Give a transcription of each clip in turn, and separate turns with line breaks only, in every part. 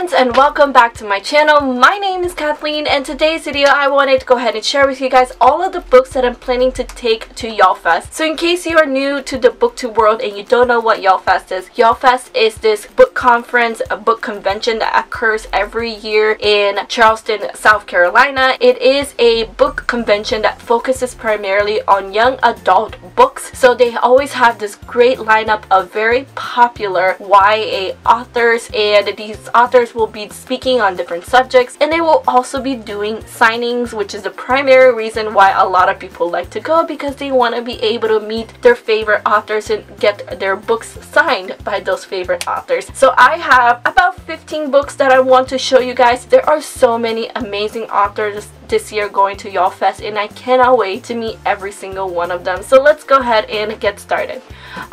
friends, and welcome back to my channel. My name is Kathleen, and today's video I wanted to go ahead and share with you guys all of the books that I'm planning to take to Yallfest. So in case you are new to the booktube world and you don't know what Yallfest is this book conference, a book convention that occurs every year in Charleston, South Carolina. It is a book convention that focuses primarily on young adult books. So they always have this great lineup of very popular YA authors, and these authors will be speaking on different subjects, and they will also be doing signings, which is the primary reason why a lot of people like to go, because they want to be able to meet their favorite authors and get their books signed by those favorite authors. So I have about 15 books that I want to show you guys. There are so many amazing authors this year going to Yallfest, and I cannot wait to meet every single one of them. So let's go ahead and get started.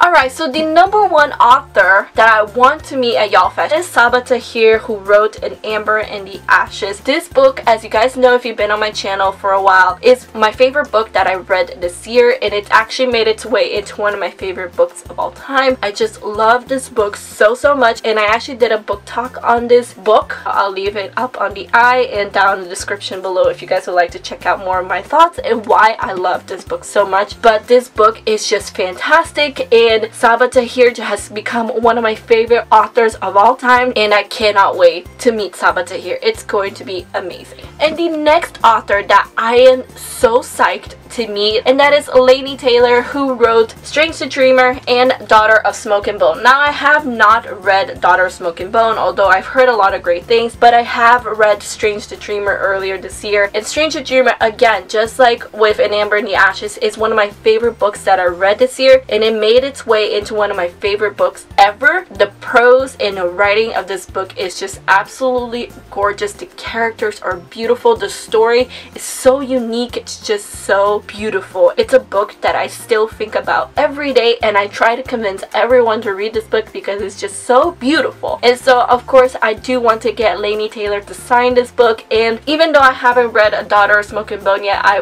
Alright, so the number one author that I want to meet at Yallfest is Sabaa Tahir, who wrote An Amber in the Ashes. This book, as you guys know if you've been on my channel for a while, is my favorite book that I read this year, and it actually made its way into one of my favorite books of all time. I just love this book so much, and I actually did a book talk on this book. I'll leave it up on the eye and down in the description below if you guys would like to check out more of my thoughts and why I love this book so much. But this book is just fantastic, and Sabaa Tahir has become one of my favorite authors of all time, and I cannot wait to meet Sabaa Tahir. It's going to be amazing. And the next author that I am so psyched to meet, and that is Laini Taylor, who wrote Strange the Dreamer and Daughter of Smoke and Bone. Now I have not read Daughter of Smoke and Bone, although I've heard a lot of great things, but I have read Strange the Dreamer earlier this year, and Strange the Dreamer, again, just like with An Amber in the Ashes, is one of my favorite books that I read this year, and it made its way into one of my favorite books ever. The prose and the writing of this book is just absolutely gorgeous. The characters are beautiful. The story is so unique. It's just so beautiful. It's a book that I still think about every day, and I try to convince everyone to read this book because it's just so beautiful. And so of course I do want to get Laini Taylor to sign this book, and even though I haven't read A Daughter of Smoke and Bone yet, I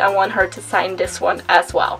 want her to sign this one as well.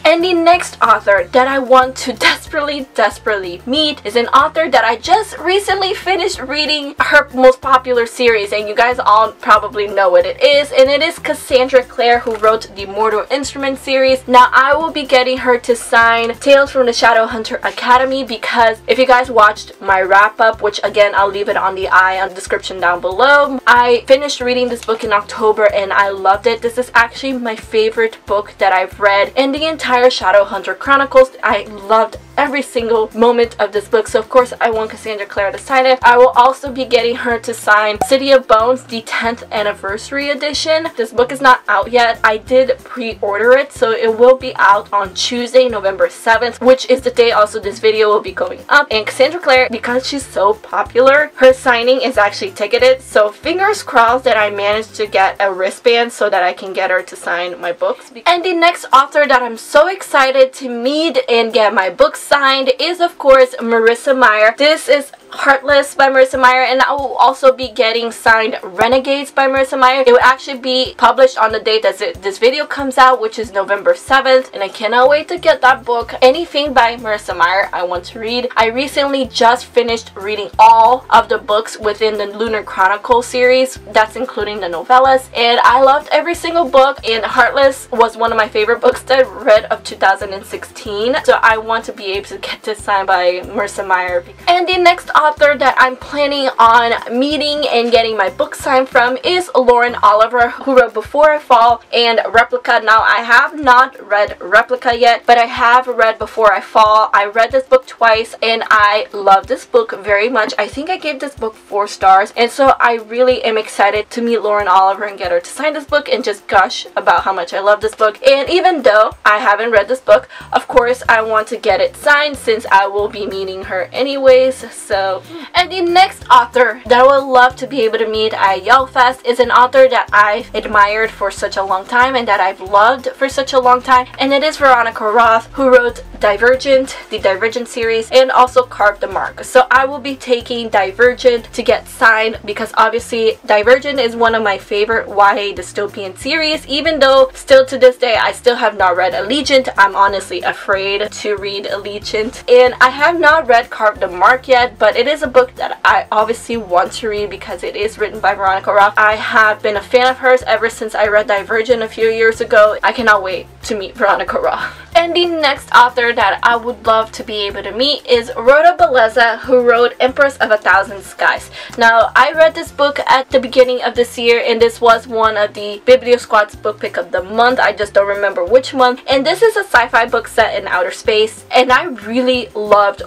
And the next author that I want to desperately meet is an author that I just recently finished reading her most popular series, and you guys all probably know what it is, and it is Cassandra Clare, who wrote the Mortal Instruments series. Now I will be getting her to sign Tales from the Shadowhunter Academy, because if you guys watched my wrap-up, which again I'll leave it on the eye on the description down below, I finished reading this book in October and I loved it. This is actually my favorite book that I've read in the entire Shadowhunter Chronicles. I loved every single moment of this book, so of course I want Cassandra Clare to sign it. I will also be getting her to sign City of Bones, the 10th anniversary edition. This book is not out yet. I did pre-order it, so it will be out on Tuesday, November 7th, which is the day also this video will be going up. And Cassandra Clare, because she's so popular, her signing is actually ticketed, so fingers crossed that I managed to get a wristband so that I can get her to sign my books. And the next author that I'm so excited to meet and get my books signed is of course Marissa Meyer. This is Heartless by Marissa Meyer, and I will also be getting signed Renegades by Marissa Meyer. It will actually be published on the date that this video comes out, which is November 7th, and I cannot wait to get that book. Anything by Marissa Meyer I want to read. I recently just finished reading all of the books within the Lunar Chronicle series, that's including the novellas, and I loved every single book, and Heartless was one of my favorite books that I read of 2016, so I want to be able to get this signed by Marissa Meyer. And the next author that I'm planning on meeting and getting my book signed from is Lauren Oliver, who wrote Before I Fall and Replica. Now I have not read Replica yet, but I have read Before I Fall. I read this book twice and I love this book very much. I think I gave this book 4 stars, and so I really am excited to meet Lauren Oliver and get her to sign this book and just gush about how much I love this book. And even though I haven't read this book, of course I want to get it signed since I will be meeting her anyways. So and the next author that I would love to be able to meet at Yallfest is an author that I've admired for such a long time and that I've loved for such a long time, and it is Veronica Roth, who wrote Divergent, the Divergent series, and also Carve the Mark. So I will be taking Divergent to get signed because obviously Divergent is one of my favorite YA dystopian series, even though still to this day I still have not read Allegiant. I'm honestly afraid to read Allegiant, and I have not read Carve the Mark yet, but it is a book that I obviously want to read because it is written by Veronica Roth. I have been a fan of hers ever since I read Divergent a few years ago. I cannot wait to meet Veronica Roth. And the next author that I would love to be able to meet is Rhoda Belleza, who wrote Empress of a Thousand Skies. Now, I read this book at the beginning of this year, and this was one of the BIBLIO Squad's book pick of the month. I just don't remember which month. And this is a sci-fi book set in outer space, and I really loved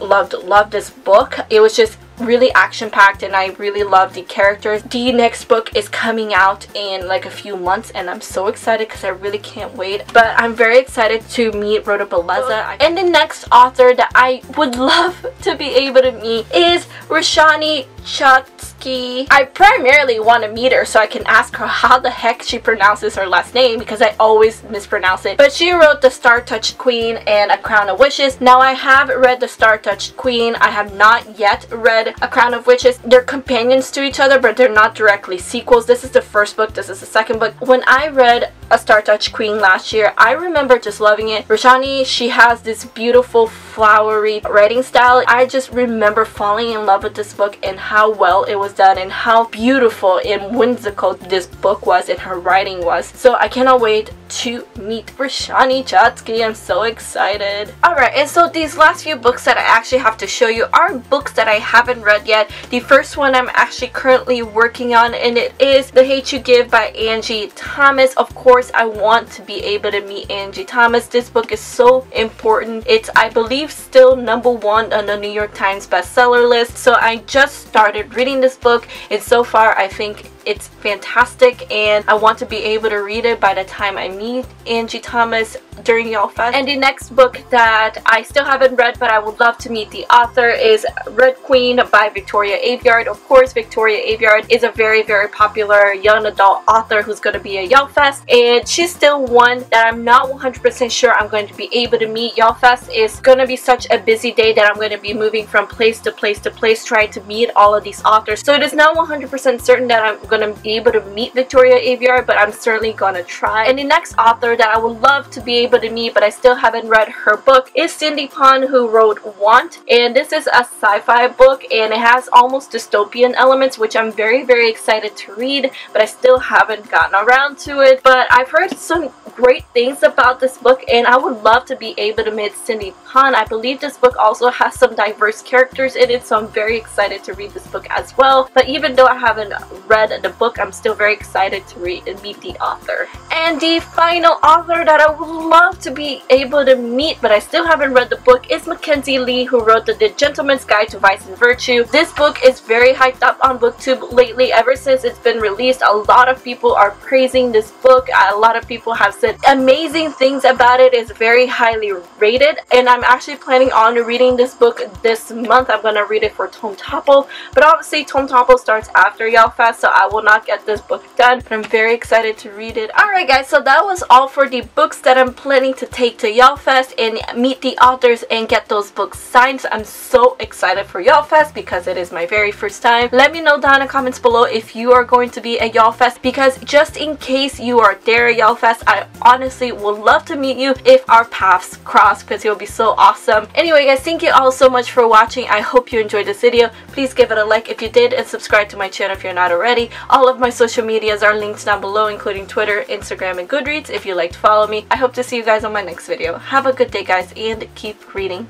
this book. It was just really action-packed, and I really love the characters. The next book is coming out in like a few months, and I'm so excited because I really can't wait. But I'm very excited to meet Rhoda Belleza. And the next author that I would love to be able to meet is Roshani Chokshi. I primarily want to meet her so I can ask her how the heck she pronounces her last name, because I always mispronounce it. But she wrote The Star-Touched Queen and A Crown of Wishes. Now, I have read The Star-Touched Queen. I have not yet read A Crown of Wishes. They're companions to each other, but they're not directly sequels. This is the first book. This is the second book. When I read A Star-Touched Queen last year, I remember just loving it. Roshani, she has this beautiful flowery writing style. I just remember falling in love with this book and how well it was done and how beautiful and whimsical this book was and her writing was. So I cannot wait to meet Roshani Chokshi. I'm so excited. Alright, and so these last few books that I actually have to show you are books that I haven't read yet. The first one I'm actually currently working on, and it is The Hate You Give by Angie Thomas. Of course, I want to be able to meet Angie Thomas. This book is so important. It's, I believe, still #1 on the New York Times bestseller list. So I just started reading this book, and so far I think it's fantastic, and I want to be able to read it by the time I meet Angie Thomas during Yallfest. And the next book that I still haven't read but I would love to meet the author is Red Queen by Victoria Aveyard. Of course, Victoria Aveyard is a very popular young adult author who's going to be at Yallfest, and she's still one that I'm not 100% sure I'm going to be able to meet. Yallfest is going to be such a busy day that I'm going to be moving from place to place trying to meet all of these authors. So it is not 100% certain that I'm going to be able to meet Victoria Aveyard, but I'm certainly going to try. And the next author that I would love to be able to meet but I still haven't read her book is Cindy Pon, who wrote Want, and this is a sci-fi book and it has almost dystopian elements, which I'm very excited to read, but I still haven't gotten around to it. But I've heard some great things about this book, and I would love to be able to meet Cindy Pon. I believe this book also has some diverse characters in it, so I'm very excited to read this book as well. But even though I haven't read the book, I'm still very excited to read and meet the author. And the final author that I would love to be able to meet but I still haven't read the book is Mackenzie Lee, who wrote The Gentleman's Guide to Vice and Virtue. This book is very hyped up on BookTube lately. Ever since it's been released, a lot of people are praising this book. A lot of people have said amazing things about it. It's very highly rated, and I'm actually planning on reading this book this month. I'm going to read it for Tome Topple, but obviously Tome Topple starts after Yallfest, so I will not get this book done, but I'm very excited to read it. Alright guys, so that was all for the books that I'm planning to take to Yallfest and meet the authors and get those books signed. So I'm so excited for Yallfest because it is my very first time. Let me know down in the comments below if you are going to be at Yallfest, because just in case you are there at Yallfest, I honestly would love to meet you if our paths cross, because it will be so awesome. Anyway guys, thank you all so much for watching. I hope you enjoyed this video. Please give it a like if you did, and subscribe to my channel if you're not already. All of my social medias are linked down below, including Twitter, Instagram, and Goodreads if you'd like to follow me. I hope to see you guys on my next video. Have a good day guys, and keep reading.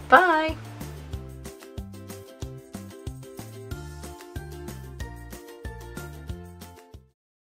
Bye!